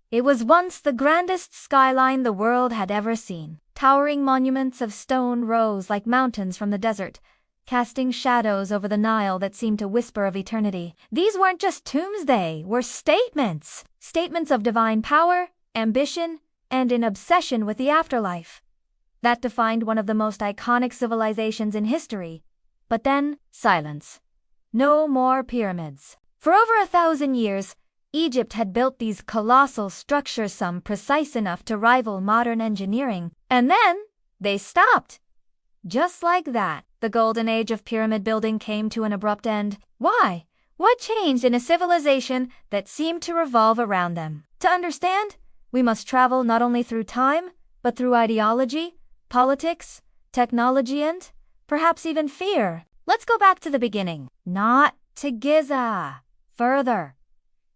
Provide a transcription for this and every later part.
It was once the grandest skyline the world had ever seen. Towering monuments of stone rose like mountains from the desert, casting shadows over the Nile that seemed to whisper of eternity. These weren't just tombs, they were statements. Statements of divine power, ambition, and an obsession with the afterlife. That defined one of the most iconic civilizations in history. But then, silence. No more pyramids. For over 1,000 years, Egypt had built these colossal structures, some precise enough to rival modern engineering. And then, they stopped. Just like that, the golden age of pyramid building came to an abrupt end. Why? What changed in a civilization that seemed to revolve around them? To understand, we must travel not only through time, but through ideology, politics, technology, and perhaps even fear. Let's go back to the beginning. Not to Giza. Further.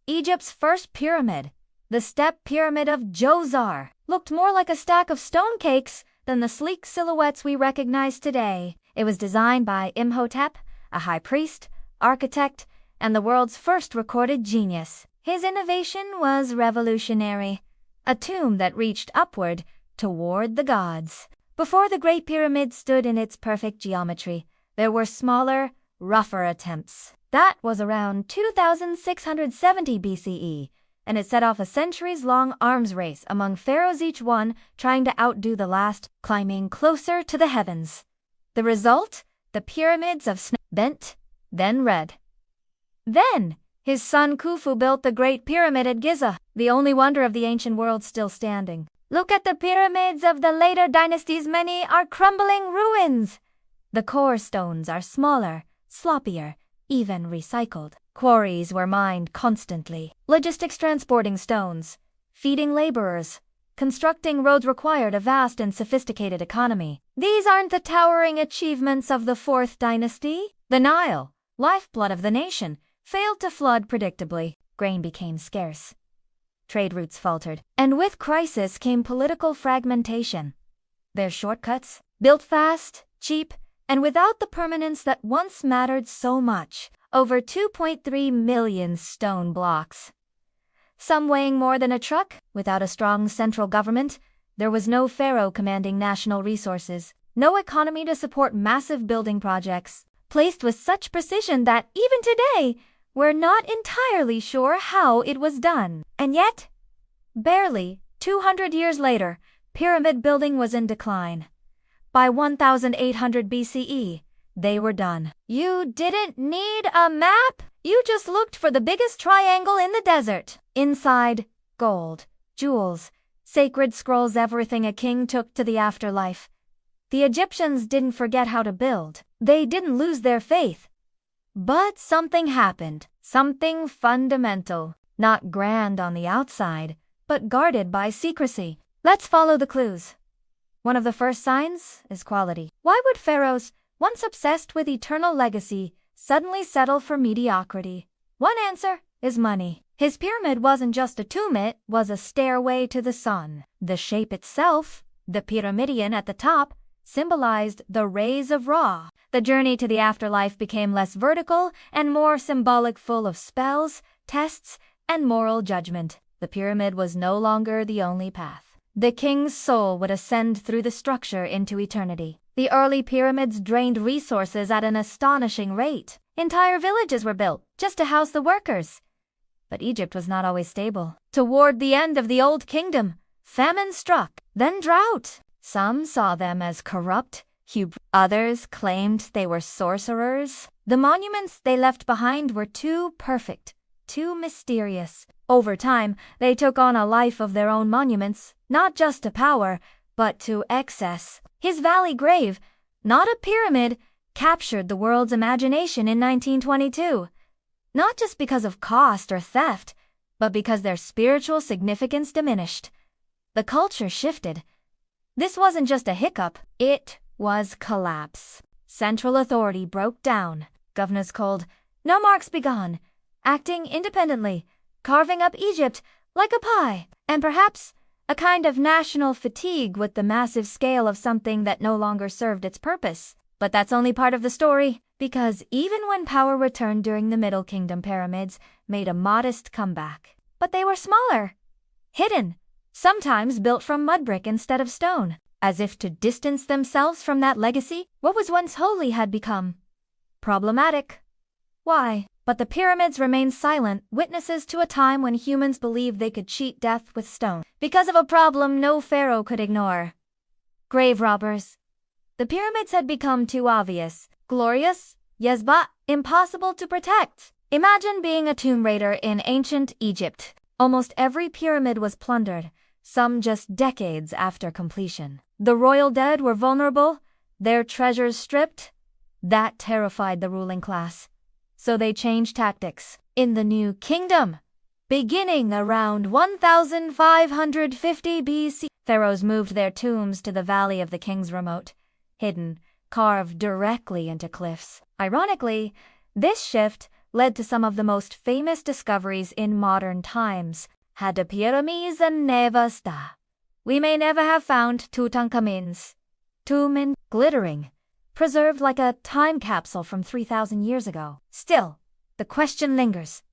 Egypt's first pyramid, the Step Pyramid of Djoser, looked more like a stack of stone cakes than the sleek silhouettes we recognize today. It was designed by Imhotep, a high priest, architect, and the world's first recorded genius. His innovation was revolutionary, a tomb that reached upward toward the gods. Before the Great Pyramid stood in its perfect geometry, there were smaller, rougher attempts. That was around 2670 BCE, and it set off a centuries-long arms race among pharaohs, each one trying to outdo the last, climbing closer to the heavens. The result? The pyramids of Sna bent, then red. Then, his son Khufu built the Great Pyramid at Giza, the only wonder of the ancient world still standing. Look at the pyramids of the later dynasties, many are crumbling ruins. The core stones are smaller, sloppier, even recycled. Quarries were mined constantly. Logistics transporting stones, feeding laborers, constructing roads required a vast and sophisticated economy. These aren't the towering achievements of the Fourth Dynasty. The Nile, lifeblood of the nation, failed to flood predictably. Grain became scarce. Trade routes faltered. And with crisis came political fragmentation. Their shortcuts, built fast, cheap, and without the permanence that once mattered so much. Over 2.3 million stone blocks. Some weighing more than a truck. Without a strong central government, there was no pharaoh commanding national resources, no economy to support massive building projects, placed with such precision that even today, we're not entirely sure how it was done. And yet, barely 200 years later, pyramid building was in decline. By 1800 BCE, they were done. You didn't need a map. You just looked for the biggest triangle in the desert. Inside, gold, jewels, sacred scrolls, everything a king took to the afterlife. The Egyptians didn't forget how to build. They didn't lose their faith. But something happened. Something fundamental. Not grand on the outside, but guarded by secrecy. Let's follow the clues. One of the first signs is quality. Why would pharaohs, once obsessed with eternal legacy, suddenly settle for mediocrity? One answer is money. His pyramid wasn't just a tomb, it was a stairway to the sun. The shape itself, the pyramidion at the top, symbolized the rays of Ra. The journey to the afterlife became less vertical and more symbolic, full of spells, tests, and moral judgment. The pyramid was no longer the only path. The king's soul would ascend through the structure into eternity. The early pyramids drained resources at an astonishing rate. Entire villages were built just to house the workers. But Egypt was not always stable. Toward the end of the Old Kingdom, famine struck, then drought. Some saw them as corrupt, others claimed they were sorcerers. The monuments they left behind were too perfect, too mysterious. Over time, they took on a life of their own, monuments, not just to power, but to excess. His valley grave, not a pyramid, captured the world's imagination in 1922. Not just because of cost or theft, but because their spiritual significance diminished. The culture shifted. This wasn't just a hiccup, it was collapse. Central authority broke down. Governors called, nomarchs begun, acting independently, carving up Egypt like a pie, and perhaps a kind of national fatigue with the massive scale of something that no longer served its purpose. But that's only part of the story, because even when power returned during the Middle Kingdom, pyramids made a modest comeback. But they were smaller, hidden, sometimes built from mud brick instead of stone, as if to distance themselves from that legacy. What was once holy had become problematic. Why? But the pyramids remain silent, witnesses to a time when humans believed they could cheat death with stone, because of a problem no pharaoh could ignore: grave robbers. The pyramids had become too obvious, glorious, yes, but impossible to protect. Imagine being a tomb raider in ancient Egypt. Almost every pyramid was plundered, some just decades after completion. The royal dead were vulnerable, their treasures stripped. That terrified the ruling class. So they changed tactics. In the New Kingdom, beginning around 1550 BC, pharaohs moved their tombs to the Valley of the Kings, remote, hidden, carved directly into cliffs. Ironically, this shift led to some of the most famous discoveries in modern times. Had the pyramids never stood, we may never have found Tutankhamun's tomb in glittering, preserved like a time capsule from 3,000 years ago. Still, the question lingers.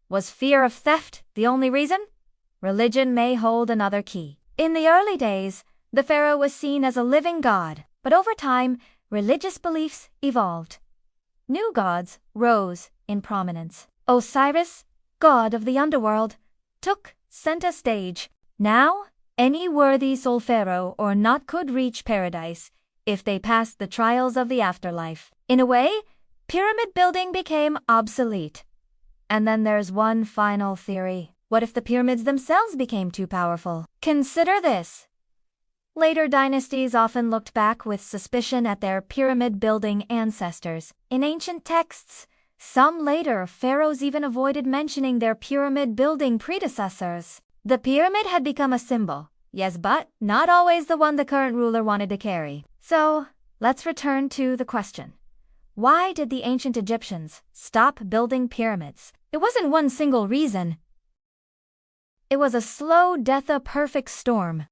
Was fear of theft the only reason? Religion may hold another key. In the early days, the pharaoh was seen as a living god, but over time, religious beliefs evolved. New gods rose in prominence. Osiris, god of the underworld, took center stage. Now, any worthy soul pharaoh or not could reach paradise if they passed the trials of the afterlife. In a way, pyramid building became obsolete. And then there's one final theory. What if the pyramids themselves became too powerful? Consider this. Later dynasties often looked back with suspicion at their pyramid-building ancestors. In ancient texts, some later pharaohs even avoided mentioning their pyramid-building predecessors. The pyramid had become a symbol, yes, but not always the one the current ruler wanted to carry. So, let's return to the question. Why did the ancient Egyptians stop building pyramids? It wasn't one single reason. It was a slow death, a perfect storm.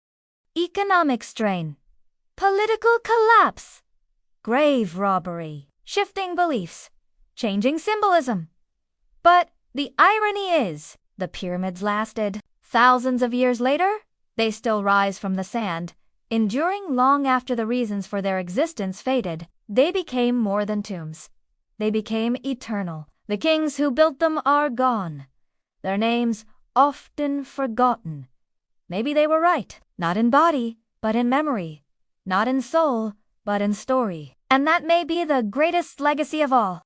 Economic strain, political collapse, grave robbery, shifting beliefs, changing symbolism. But the irony is, the pyramids lasted. Thousands of years later, they still rise from the sand, enduring long after the reasons for their existence faded. They became more than tombs. They became eternal. The kings who built them are gone, their names often forgotten. Maybe they were right, not in body, but in memory, not in soul, but in story. And that may be the greatest legacy of all.